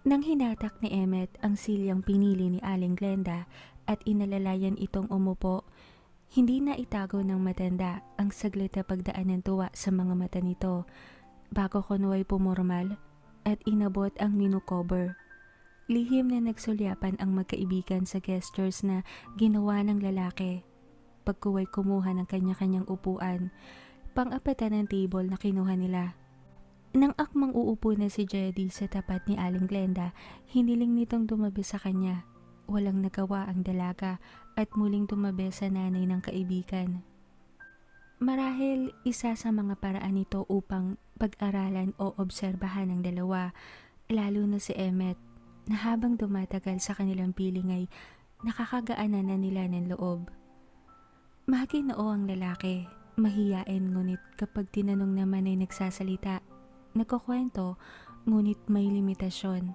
Nang hinatak ni Emmet ang silyang pinili ni Aling Glenda at inalalayan itong umupo, hindi na itago ng matanda ang saglit na pagdaan ng tuwa sa mga mata nito bago kunway pumormal at inabot ang menu cover. Lihim na nagsulyapan ang magkaibigan sa gestures na ginawa ng lalaki. Pagkuway kumuha ng kanya-kanyang upuan, pang-apatan ng table na kinuha nila. Nang akmang uupo na si Jedy sa tapat ni Aling Glenda, hiniling nitong tumabi sa kanya. Walang nagawa ang dalaga at muling tumabi sa nanay ng kaibigan. Marahil isa sa mga paraan nito upang pag-aralan o obserbahan ng dalawa, lalo na si Emmet, na habang dumatagal sa kanilang piling ay nakakagaanan na nila ng loob. Maginoo ang lalaki, mahiyain ngunit kapag tinanong naman ay nagsasalita. Nagkukwento, ngunit may limitasyon.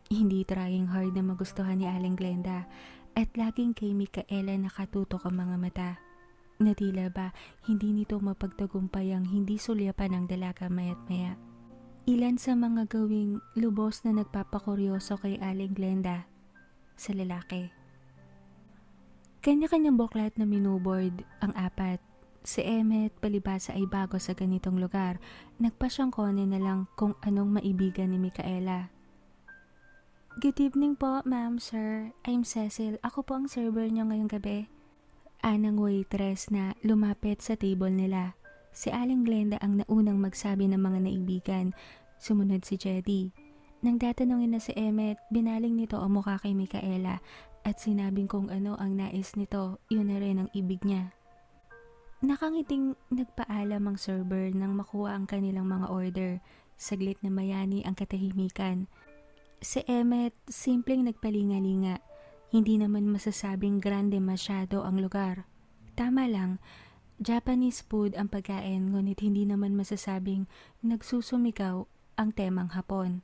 Hindi trying hard na magustuhan ni Aling Glenda at laging kay Micaela nakatutok ang mga mata. Na tila ba hindi nito mapagtagumpay ang hindi sulyapan ng dalaga mayat maya. Ilan sa mga gawing lubos na nagpapakuryoso kay Aling Glenda sa lalaki. Kanya-kanyang buklat na minuboard ang apat. Si Emmet palibasa ay bago sa ganitong lugar. Nagpasyangkone na lang kung anong maibigan ni Micaela. Good evening po, ma'am, sir. I'm Cecil. Ako po ang server niyo ngayong gabi. Anang waitress na lumapit sa table nila. Si Aling Glenda ang naunang magsabi ng mga naibigan. Sumunod si Jedy. Nang tatanungin na si Emmet, binaling nito ang mukha kay Micaela at sinabing kung ano ang nais nito, yun na rin ang ibig niya. Nakangiting nagpaalam ang server nang makuha ang kanilang mga order. Saglit na mayani ang katahimikan. Si Emmet simpleng nagpalingalinga. Hindi naman masasabing grande masyado ang lugar. Tama lang, Japanese food ang pagkain, ngunit hindi naman masasabing nagsusumikaw ang temang Hapon.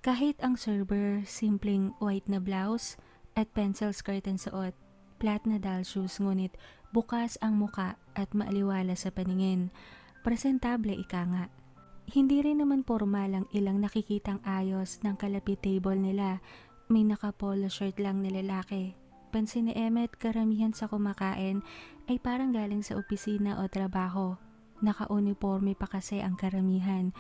Kahit ang server simpleng white na blouse at pencil skirt ang suot, flat na doll shoes, ngunit bukas ang muka at maaliwala sa paningin. Presentable ika nga. Hindi rin naman formal ang ilang nakikitang ayos ng kalapit table nila. May naka-polo shirt lang na lalaki. Pansin ni Emmet, karamihan sa kumakain ay parang galing sa opisina o trabaho. Naka-uniforme pa kasi ang karamihan.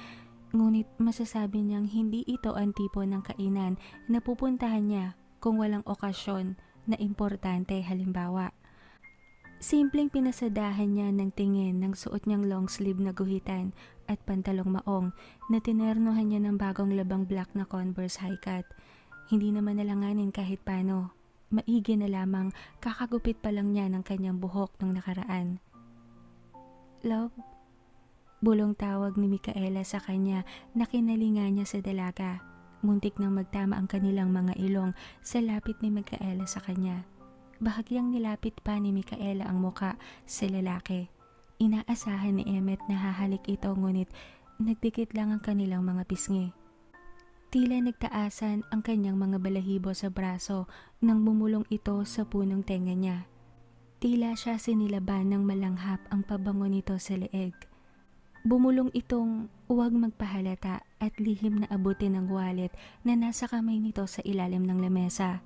Ngunit masasabi niyang hindi ito ang tipo ng kainan na pupuntahan niya kung walang okasyon na importante. Halimbawa, simpleng pinasadahan niya ng tingin ng suot niyang long sleeve na guhitan at pantalong maong na tinernohan niya ng bagong labang black na Converse high cut. Hindi naman nalanganin kahit paano. Maigi na lamang, kakagupit pa lang niya ng kanyang buhok nung nakaraan. Love? Bulong tawag ni Micaela sa kanya na kinalinga niya sa dalaga. Muntik nang magtama ang kanilang mga ilong sa lapit ni Micaela sa kanya. Bahagyang nilapit pa ni Micaela ang muka sa lalaki. Inaasahan ni Emmet na hahalik ito, ngunit nagdikit lang ang kanilang mga pisngi. Tila nagtaasan ang kanyang mga balahibo sa braso nang bumulong ito sa punong tenga niya. Tila siya sinilaban ng malanghap ang pabango nito sa leeg. Bumulong itong huwag magpahalata at lihim na abutin ang wallet na nasa kamay nito sa ilalim ng lamesa.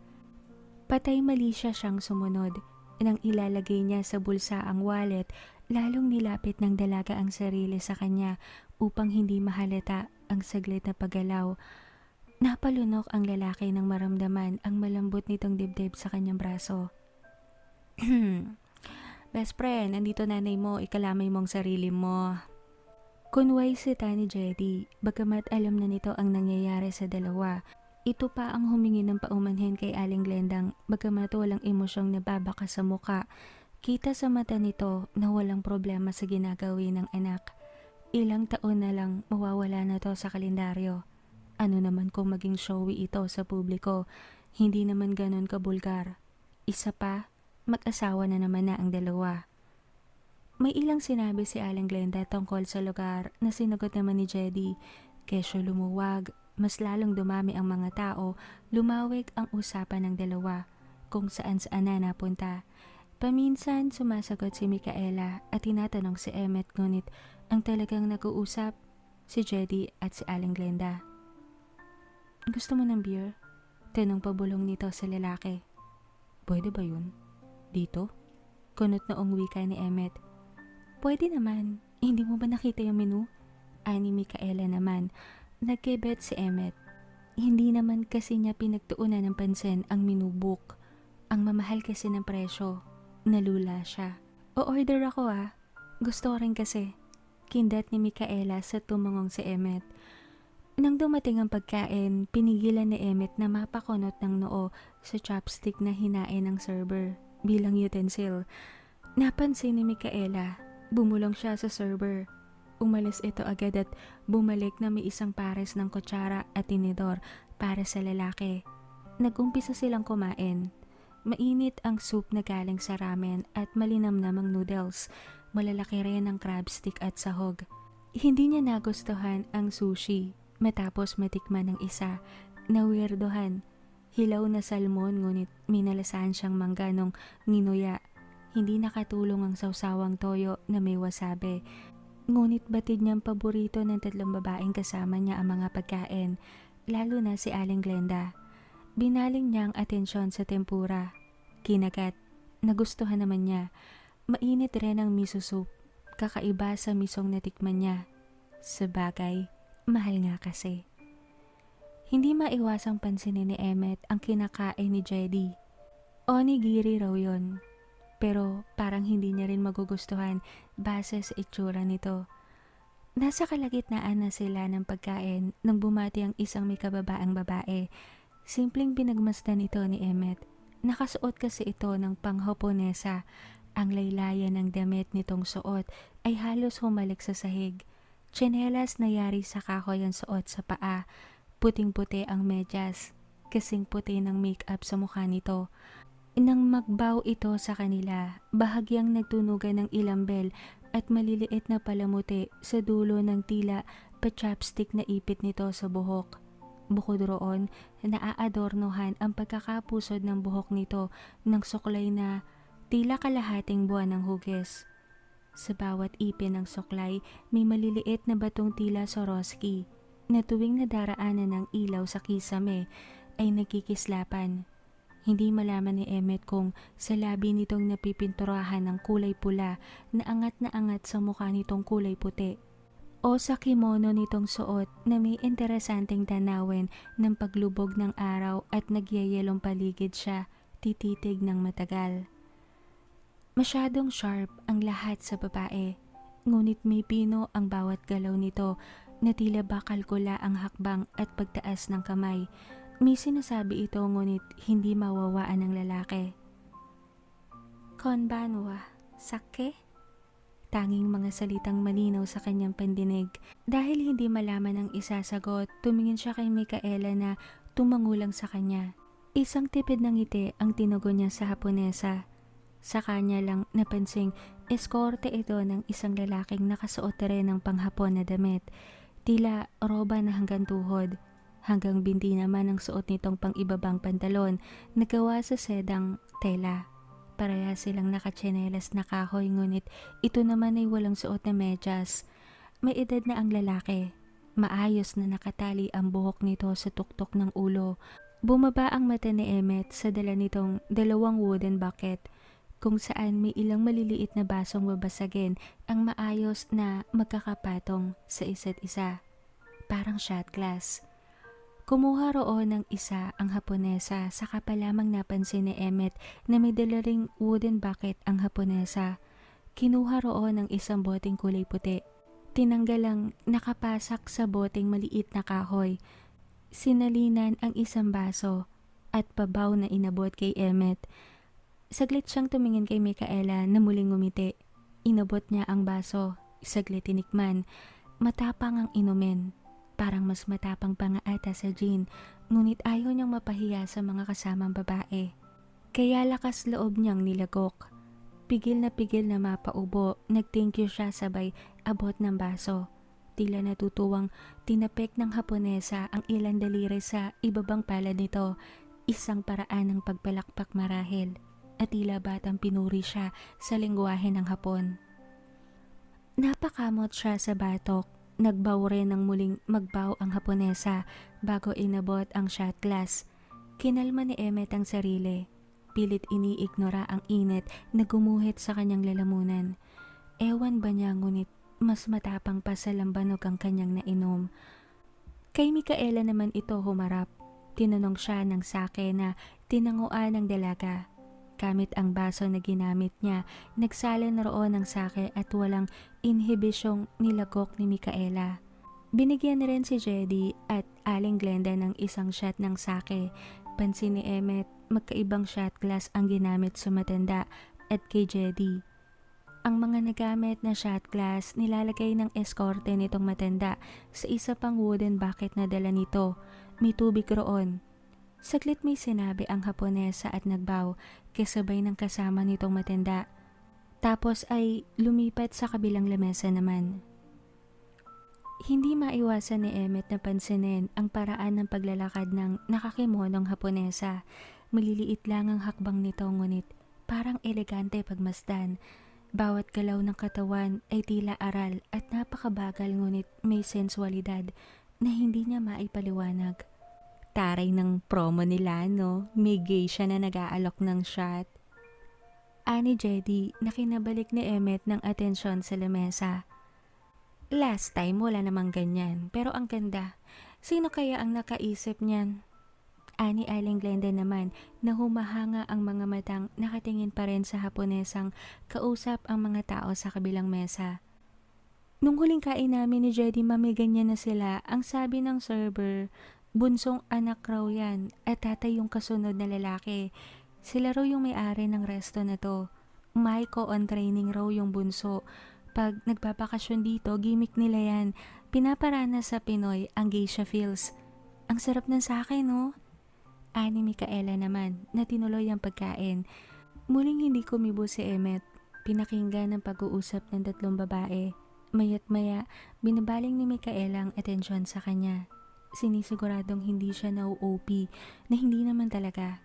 Patay mali siyang sumunod. Nang ilalagay niya sa bulsa ang wallet, lalong nilapit ng dalaga ang sarili sa kanya upang hindi mahalata ang saglit na paggalaw. Napalunok ang lalaki nang maramdaman ang malambot nitong dibdib sa kanyang braso. Best friend, nandito nanay mo, ikalamay mong sarili mo. Kunway sita ni Jedy, bagamat alam na nito ang nangyayari sa dalawa. Ito pa ang humingi ng paumanhin kay Aling Glendang, bagamat walang emosyong nababaka sa muka. Kita sa mata nito na walang problema sa ginagawin ng anak. Ilang taon na lang mawawala na to sa kalendaryo. Ano naman kung maging showy ito sa publiko, hindi naman ganon kabulgar. Isa pa, mag-asawa na naman na ang dalawa. May ilang sinabi si Aling Glenda tungkol sa lugar na sinagot naman ni Jedy. Kesyo lumuwag, mas lalong dumami ang mga tao, lumawig ang usapan ng dalawa kung saan-saan na napunta. Paminsan sumasagot si Micaela at tinatanong si Emmet, ngunit ang talagang nag-uusap si Jedy at si Aling Glenda. Gusto mo ng beer? Tanong pabulong nito sa lalaki. Pwede ba yun? Dito? Kunot noong wika ni Emmet. Pwede naman. Hindi mo ba nakita yung menu? Ani Micaela naman. Nagkebet si Emmet. Hindi naman kasi niya pinagtuunan ng pansin ang menu book. Ang mamahal kasi ng presyo. Nalula siya. O-order ako ah. Gusto ko rin kasi. Kindat ni Micaela sa tumungong si Emmet. Nang dumating ang pagkain, pinigilan ni Emmet na mapakunot ng noo sa chopstick na hinain ng server bilang utensil. Napansin ni Micaela. Bumulong siya sa server. Umalis ito agad at bumalik na may isang pares ng kutsara at tinidor para sa lalaki. Nag-umpisa silang kumain. Mainit ang soup na galing sa ramen at malinamnamang noodles. Malalaki rin ang crab stick at sahog. Hindi niya nagustuhan ang sushi matapos matikman ng isa. Nawirdohan. Hilaw na salmon ngunit minalasahan siyang mangga nung nginuya. Hindi nakatulong ang sawsawang toyo na may wasabi. Ngunit batid niyang paborito ng tatlong babaeng kasama niya ang mga pagkain, lalo na si Aling Glenda. Binaling niya ang atensyon sa tempura. Kinagat. Nagustuhan naman niya. Mainit rin ang miso soup. Kakaiba sa misong natikman niya. Sabagay, mahal nga kasi. Hindi maiwasang pansinin ni Emmet ang kinakain ni Jedy. Onigiri raw yun. Pero parang hindi niya rin magugustuhan base sa itsura nito. Nasa kalagitnaan na sila ng pagkain nang bumati ang isang may kababaang babae. Simpleng binagmasdan ito ni Emmet. Nakasuot kasi ito ng pang-Haponesa. Ang laylayan ng damit nitong suot ay halos humalik sa sahig. Tsinelas na yari sa kahoy ang suot sa paa. Puting-puti ang medyas. Kasing puti ng make-up sa mukha nito. Nang magbaw ito sa kanila, bahagyang nagtunugan ng ilang bell at maliliit na palamuti sa dulo ng tila pa-chopstick na ipit nito sa buhok. Bukod roon, naaadornohan ang pagkakapusod ng buhok nito ng suklay na tila kalahating buwan ng hugis. Sa bawat ipin ng suklay, may maliliit na batong tila Swarovski na tuwing nadaraanan ng ilaw sa kisame ay nagkikislapan. Hindi malaman ni Emmet kung sa labi nitong napipinturahan ng kulay pula na angat sa mukha nitong kulay puti o sa kimono nitong suot na may interesanteng tanawin ng paglubog ng araw at nagyayelong paligid siya tititig ng matagal. Masyadong sharp ang lahat sa babae, ngunit may pino ang bawat galaw nito na tila ba kalkula ang hakbang at pagtaas ng kamay. May sinasabi ito ngunit hindi mawawaan ng lalaki. Konbanwa, sake? Tanging mga salitang malinaw sa kanyang pandinig. Dahil hindi malaman ang isasagot, tumingin siya kay Micaela na tumangulang sa kanya. Isang tipid ng ngiti ang tinugon niya sa Haponesa. Sa kanya lang napansing eskorte ito ng isang lalaking nakasuot rin ng panghapon na damit. Tila roba na hanggang tuhod. Hanggang binti naman ang suot nitong pang-ibabang pantalon na gawa sa sedang tela. Pareha silang nakatsinelas na kahoy ngunit ito naman ay walang suot na medyas. May edad na ang lalaki. Maayos na nakatali ang buhok nito sa tuktok ng ulo. Bumaba ang mata ni Emmet sa dala nitong dalawang wooden bucket kung saan may ilang maliliit na basong babasagin ang maayos na magkakapatong sa isa't isa. Parang shot glass. Kumuha roon ng isa ang Haponesa, saka pa lamang napansin ni Emmet na may dala ring wooden bucket ang Haponesa. Kinuha roon ng isang boteng kulay puti. Tinanggal ang nakapasak sa boteng maliit na kahoy. Sinalinan ang isang baso at pabaw na inabot kay Emmet. Saglit siyang tumingin kay Micaela na muling ngumiti. Inabot niya ang baso, saglit tinikman. Matapang ang inumin. Parang mas matapang pa nga ata sa gin, ngunit ayaw niyang mapahiya sa mga kasamang babae. Kaya lakas loob niyang nilagok. Pigil na mapaubo, nag-thank you siya sabay abot ng baso. Tila natutuwang tinapik ng Haponesa ang ilang daliri sa ibabang palad nito, isang paraan ng pagpalakpak marahil, at tila batang pinuri siya sa lengguwahe ng Hapon. Napakamot siya sa batok. Nagbow rin ng muling magbow ang Haponesa bago inabot ang shot glass. Kinalma ni Emmet ang sarili. Pilit iniignora ang init na gumuhit sa kanyang lalamunan. Ewan ba niya ngunit mas matapang pa sa lambanog ang kanyang nainom. Kay Micaela naman ito humarap. Tinanong siya ng sake na tinanguan ng dalaga. Gamit ang baso na ginamit niya, nagsalin roon ng sake at walang inhibisyong nilagok ni Micaela. Binigyan na rin si Jedy at Aling Glenda ng isang shot ng sake. Pansin ni Emmet, magkaibang shot glass ang ginamit sa matanda at kay Jedy. Ang mga nagamit na shot glass nilalagay ng eskorte nitong matanda sa isa pang wooden bucket na dala nito. May tubig roon. Saglit may sinabi ang Haponesa at nagbow kasabay ng kasama nitong matanda. Tapos ay lumipat sa kabilang lamesa naman. Hindi maiwasan ni Emmet na pansinin ang paraan ng paglalakad ng nakakimonong Haponesa. Maliliit lang ang hakbang nito ngunit parang elegante pagmasdan. Bawat galaw ng katawan ay tila aral at napakabagal ngunit may sensualidad na hindi niya maipaliwanag. Taray ng promo nila, no? May geisha na nag-aalok ng shot. Ani Jedy na kinabalik ni Emmet ng atensyon sa lamesa. Last time wala namang ganyan, pero ang ganda. Sino kaya ang nakaisip niyan? Ani Aling Glenda naman na humahanga ang mga matang nakatingin pa rin sa Haponesang kausap ang mga tao sa kabilang mesa. Nung huling kain namin ni Jedy, mami, ganyan na sila. Ang sabi ng server, bunsong anak raw yan at tatay yung kasunod na lalaki. Sila raw yung may-ari ng resto na to. Maiko on training raw yung bunso. Pag nagbabakasyon dito, gimmick nila yan. Pinaparana sa Pinoy ang geisha feels. Ang sarap ng sake, no? Ani Micaela naman na tinuloy ang pagkain. Muling hindi kumibo si Emmet. Pinakinggan ang pag-uusap ng tatlong babae. Maya't maya, binabaling ni Micaela ang atensyon sa kanya. Sinisiguradong hindi siya na-OP na hindi naman talaga.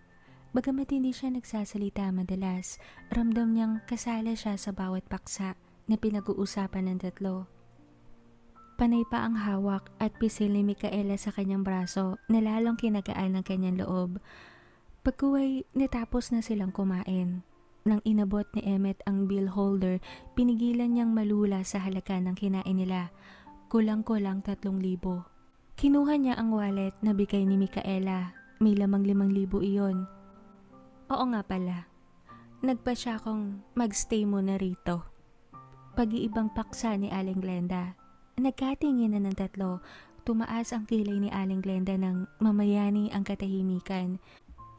Bagamat hindi siya nagsasalita madalas, ramdam niyang kasala siya sa bawat paksa na pinag-uusapan ng tatlo. Panay pa ang hawak at pisil ni Micaela sa kanyang braso na lalong kinagaan ng kanyang loob. Pagkuway, natapos na silang kumain. Nang inabot ni Emmet ang bill holder, pinigilan niyang malula sa halaga ng kinain nila. Kulang-kulang 3,000. Kinuha niya ang wallet na bigay ni Micaela. May lamang 5,000 iyon. Oo nga pala. Nagpa siya kong magstay muna rito. Pag-iibang paksa ni Aling Glenda. Nagkatingin na ng tatlo. Tumaas ang kilay ni Aling Glenda ng mamayani ang katahimikan.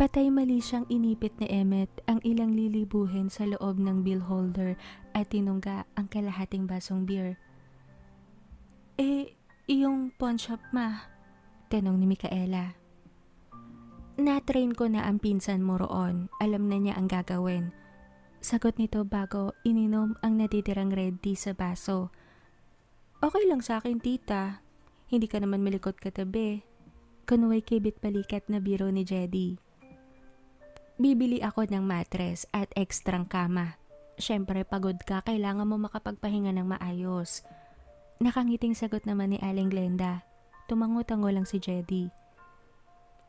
Patay mali siyang inipit ni Emmet ang ilang lilibuhin sa loob ng bill holder at tinungga ang kalahating basong beer. Yung pawn shop, ma? Tanong ni Micaela. Na-train ko na ang pinsan mo roon. Alam na niya ang gagawin. Sagot nito bago ininom ang natitirang red tea sa baso. Okay lang sa akin, tita. Hindi ka naman malikot katabi. Kunuway kibit balikat na biro ni Jedy. Bibili ako ng matres at ekstrang kama. Siyempre pagod ka, kailangan mo makapagpahinga ng maayos. Nakangiting sagot naman ni Aling Glenda. Tumango-tango lang si Jedy.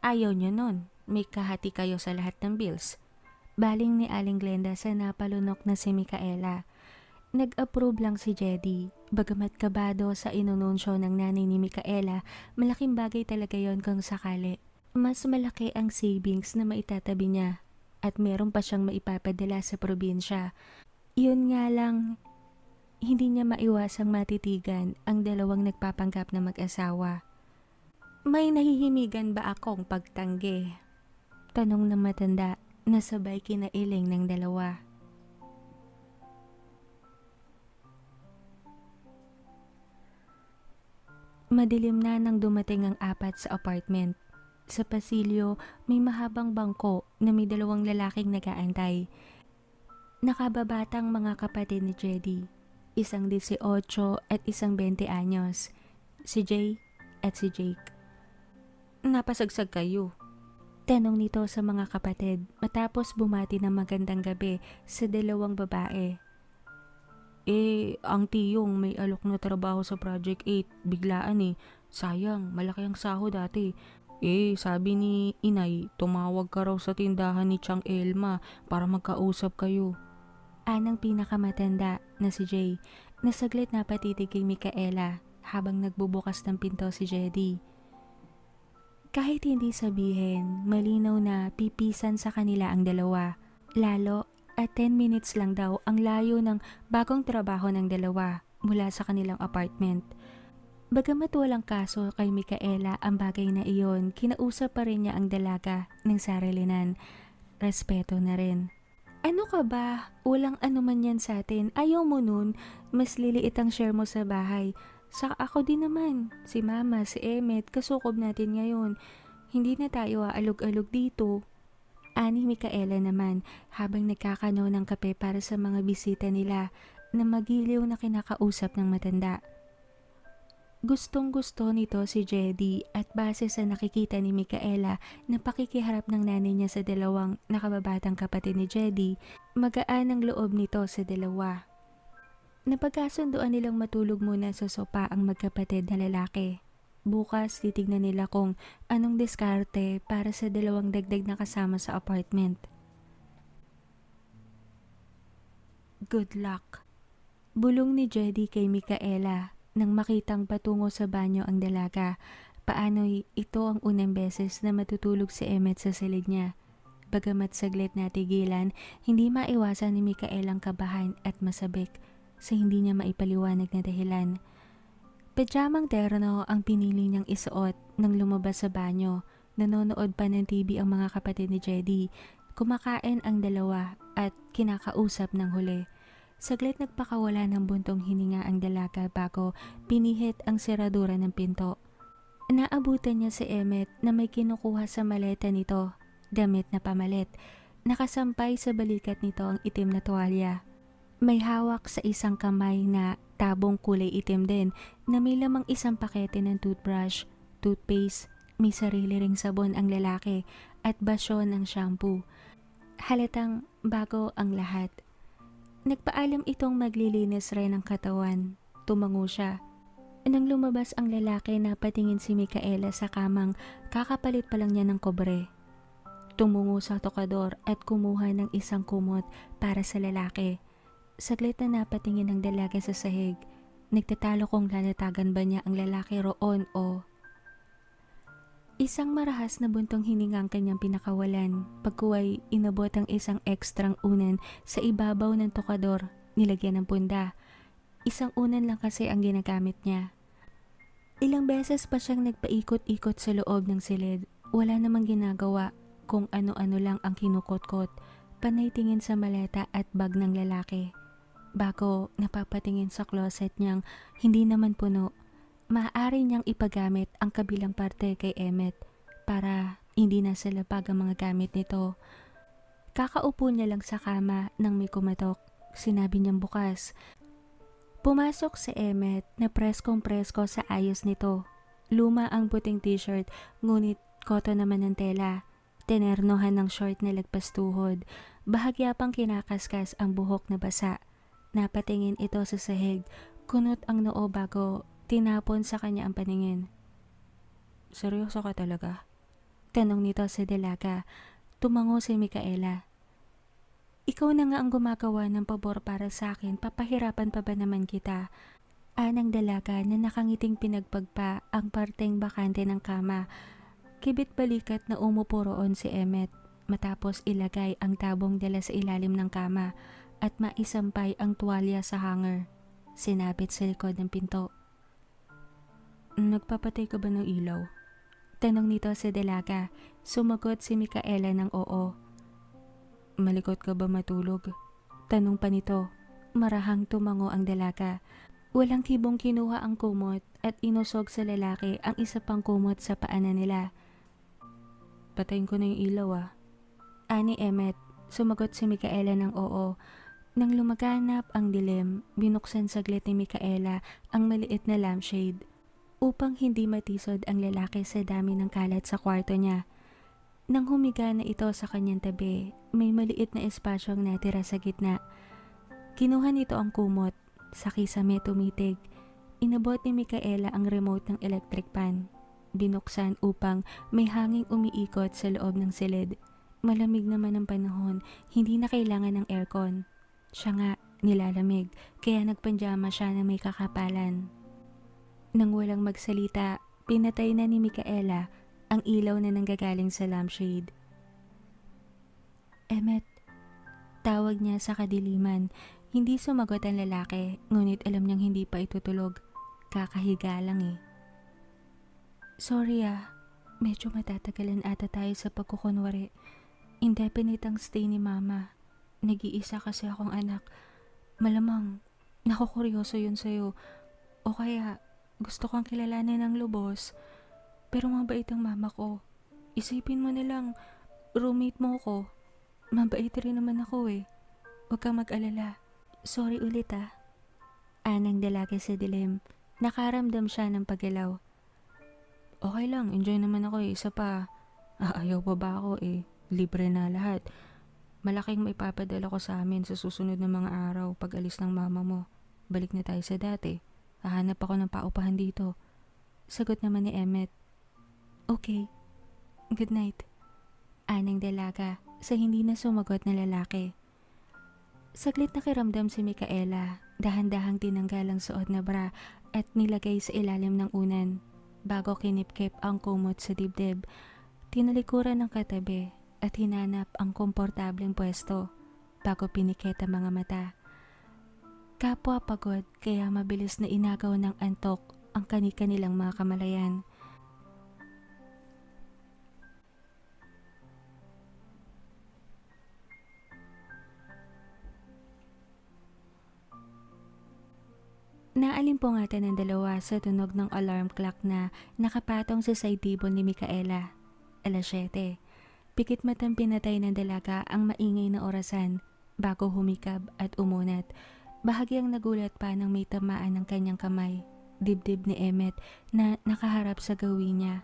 Ayaw niyo nun. May kahati kayo sa lahat ng bills. Baling ni Aling Glenda sa napalunok na si Micaela. Nag-approve lang si Jedy. Bagamat kabado sa inununsyo ng nanay ni Micaela, malaking bagay talaga yon kung sakali. Mas malaki ang savings na maitatabi niya at meron pa siyang maipapadala sa probinsya. Yun nga lang, hindi niya maiwasang matitigan ang dalawang nagpapanggap na mag-asawa. May nahihimigan ba akong pagtanggi? Tanong ng matanda na sabay kinailing ng dalawa. Madilim na nang dumating ang apat sa apartment. Sa pasilyo, may mahabang bangko na may 2 lalaking nag-aantay. Nakababatang mga kapatid ni Jedy. Isang 18 at isang 20 anyos. Si Jay at si Jake. Napasagsag kayo? Tanong nito sa mga kapatid matapos bumati ng magandang gabi sa 2 babae. Ang tiyong may alok na trabaho sa Project 8, biglaan Sayang, malaki ang sahod dati. Sabi ni inay, tumawag ka raw sa tindahan ni Chang Elma para magkausap kayo. Anang pinakamatanda na si Jay, nasaglit na patitig kay Micaela habang nagbubukas ng pinto si Jedy. Kahit hindi sabihin, malinaw na pipisan sa kanila ang dalawa. Lalo at 10 minutes lang daw ang layo ng bagong trabaho ng dalawa mula sa kanilang apartment. Bagamat walang kaso kay Micaela ang bagay na iyon, kinausap pa rin niya ang dalaga ng sarilinan. Respeto na rin. Ano ka ba? Walang anuman yan sa atin. Ayaw mo nun, mas liliit ang share mo sa bahay. Sa ako din naman, si Mama, si Emmet, kasukob natin ngayon. Hindi na tayo aalog-alog dito. Ani Micaela naman habang nagkakanaw ng kape para sa mga bisita nila na magiliw na kinakausap ng matanda. Gustong-gusto nito si Jedy at base sa nakikita ni Micaela na pakikiharap ng nanay niya sa dalawang nakababatang kapatid ni Jedy, magaan ang loob nito sa dalawa. Napagkasunduan nilang matulog muna sa sopa ang magkapatid na lalaki. Bukas titignan nila kung anong diskarte para sa dalawang dagdag na kasama sa apartment. Good luck. Bulong ni Jedy kay Micaela. Nang makitang patungo sa banyo ang dalaga, paano'y ito ang unang beses na matutulog si Emmet sa silid niya. Bagamat saglit na tigilan, hindi maiwasan ni Micaela ang kabahan at masabik sa hindi niya maipaliwanag na dahilan. Pajamang terno ang pinili niyang isuot nang lumabas sa banyo. Nanonood pa ng TV ang mga kapatid ni Jedy. Kumakain ang dalawa at kinakausap ng huli. Saglit nagpakawala ng buntong hininga ang dalaga bago pinihit ang seradura ng pinto. Naabutan niya si Emmet na may kinukuha sa maleta nito, damit na pamalit. Nakasampay sa balikat nito ang itim na tuwalya. May hawak sa isang kamay na tabong kulay itim din na may lamang isang pakete ng toothbrush, toothpaste, may sarili ring sabon ang lalaki at basyon ng shampoo. Halatang bago ang lahat. Nagpaalam itong maglilinis rin ng katawan. Tumango siya. Nang lumabas ang lalaki, napatingin si Micaela sa kamang kakapalit pa lang niya ng kobre. Tumungo sa tokador at kumuha ng isang kumot para sa lalaki. Saglit na napatingin ang dalaga sa sahig. Nagtatalo kung lalatagan ba niya ang lalaki roon o... Isang marahas na buntong hininga ang kanyang pinakawalan. Pagkuway, inabot ang isang ekstrang unan sa ibabaw ng tokador, nilagyan ng punda. Isang unan lang kasi ang ginagamit niya. Ilang beses pa siyang nagpaikot-ikot sa loob ng silid. Wala namang ginagawa, kung ano-ano lang ang kinukot-kot. Panay tingin sa maleta at bag ng lalaki. Bago napapatingin sa closet niyang hindi naman puno. Maaari niyang ipagamit ang kabilang parte kay Emmet para hindi na salapag ang mga gamit nito. Kakaupo niya lang sa kama nang may kumatok. Sinabi niyang bukas. Pumasok si Emmet na preskong-presko sa ayos nito. Luma ang puting t-shirt ngunit koto naman ng tela. Tinernohan ng short na lagpas tuhod. Bahagya pang kinakaskas ang buhok na basa. Napatingin ito sa sahig. Kunot ang noo bago tinapon sa kanya ang paningin. Seryoso ka talaga? Tanong nito sa dalaga. Tumango si Micaela. Ikaw na nga ang gumagawa ng pabor para sa akin, papahirapan pa ba naman kita? Anang dalaga na nakangiting pinagpagpa ang parteng bakante ng kama. Kibit balikat na umupo roon si Emmet matapos ilagay ang tabong dala sa ilalim ng kama at maisampay ang tuwalya sa hanger. Sinabit sa likod ng pinto. Nagpapatay ka ba ng ilaw? Tanong nito sa dalaga. Sumagot si Micaela ng oo. Malikot ka ba matulog? Tanong pa nito. Marahang tumango ang dalaga. Walang kibong kinuha ang kumot at inusog sa lalaki ang isa pang kumot sa paanan nila. Patayin ko na yung ilaw Ani Emmet. Sumagot si Micaela ng oo. Nang lumaganap ang dilim, binuksan saglit ni Micaela ang maliit na lampshade upang hindi matisod ang lalaki sa dami ng kalat sa kwarto niya. Nang humiga na ito sa kanyang tabi, may maliit na espasyong natira sa gitna. Kinuha nito ang kumot, Sa kisame tumitig. Inabot ni Micaela ang remote ng electric fan. Binuksan upang may hanging umiikot sa loob ng silid. Malamig naman ang panahon, hindi na kailangan ng aircon. Siya nga, nilalamig, kaya nagpanjama siya na may kakapalan. Nang walang magsalita, pinatay na ni Micaela ang ilaw na nanggagaling sa lampshade. Emmet, tawag niya sa kadiliman. Hindi sumagot ang lalaki, ngunit alam niyang hindi pa itutulog. Kakahiga lang eh. Sorry medyo matatagalan ata tayo sa pagkukunwari. Indefinite ang stay ni mama. Nag-iisa kasi akong anak. Malamang, nakukuryoso yun sa'yo. O kaya, gusto kang kilalanin ng lubos. Pero mabait ang mama ko. Isipin mo nilang, roommate mo ko. Mabait rin naman ako eh. Huwag kang mag-alala. Sorry ulit Anang dalaga sa dilim. Nakaramdam siya ng pagalaw. Okay lang, enjoy naman ako eh. Isa pa, ayaw pa ba ako eh. Libre na lahat. Malaking maipapadala ko sa amin sa susunod na mga araw pag alis ng mama mo. Balik na tayo sa dati. Hahanap ako ng paupahan dito. Sagot naman ni Emmet. Okay. Good night. Anang dalaga sa hindi na sumagot na lalaki. Saglit nakiramdam si Micaela. Dahan-dahang tinanggal ang suot na bra at nilagay sa ilalim ng unan. Bago kinipkip ang kumot sa dibdib, tinalikuran ng katabi at hinanap ang komportableng pwesto bago pinikit ang mga mata. Kapwa pagod kaya mabilis na inagaw ng antok ang kani-kanilang mga kamalayan. Naalimpungatan ng dalawa sa tunog ng alarm clock na nakapatong sa side table ni Micaela. 7:00. Pikit matang pinatay ng dalaga ang maingay na orasan bago humikab at umunat. Bahagyang nagulat pa nang may tamaan ng kanyang kamay, dibdib ni Emmet na nakaharap sa gawin niya.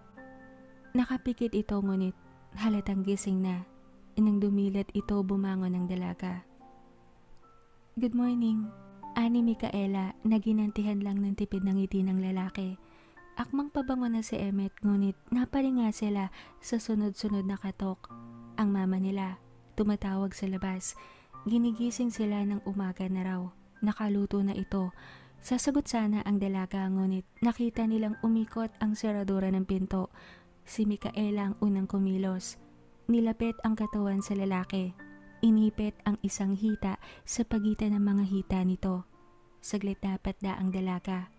Nakapikit ito ngunit halatang gising na. Nang dumilat ito bumangon ng dalaga. Good morning. Ani Micaela na ginantihan lang ng tipid ng ngiti ng lalaki. Akmang pabango na si Emmet ngunit napalinga sila sa sunod-sunod na katok. Ang mama nila, tumatawag sa labas. Ginigising sila ng umaga na raw. Nakaluto na ito. Sasagot sana ang dalaga ngunit nakita nilang umikot ang seradura ng pinto. Si Micaela ang unang kumilos. Nilapit ang katawan sa lalaki. Inipit ang isang hita sa pagitan ng mga hita nito. Saglit napatda ang dalaga.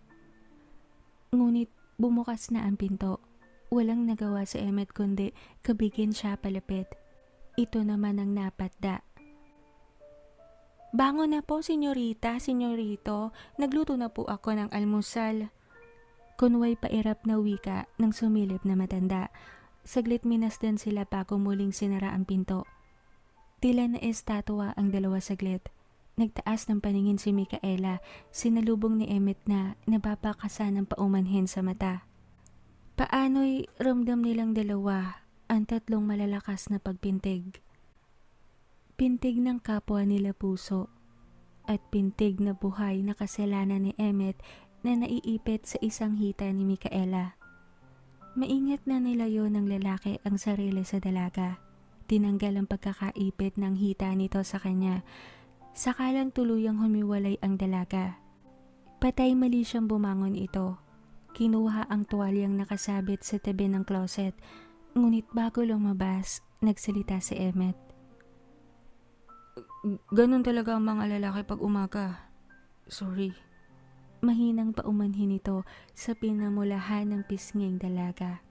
Ngunit bumukas na ang pinto. Walang nagawa sa Emmet kundi kabigin siya palapit. Ito naman ang napatda. Bangon na po, senyorita, senyorito. Nagluto na po ako ng almusal. Kunway pairap na wika ng sumilip na matanda. Saglit minasdan sila bago muling sinara ang pinto. Tila na estatwa ang dalawa saglit. Nagtaas ng paningin si Micaela, sinalubong ni Emmet na nababakasan ng paumanhin sa mata. Paano'y ramdam nilang dalawa ang tatlong malalakas na pagpintig. Pintig ng kapwa nila puso at pintig na buhay na kasalanan ni Emmet na naiipit sa isang hita ni Micaela. Maingat na nilayo ng lalaki ang sarili sa dalaga. Tinanggal ang pagkakaipit ng hita nito sa kanya. Sakalang tuluyang humiwalay ang dalaga. Patay mali siyang bumangon ito. Kinuha ang tuwalyang nakasabit sa tabi ng closet. Ngunit bago lumabas, nagsalita si Emmet. Ganun talaga ang mga lalaki pag umaga. Sorry. Mahinang paumanhin ito sa pinamulahan ng pisnging dalaga.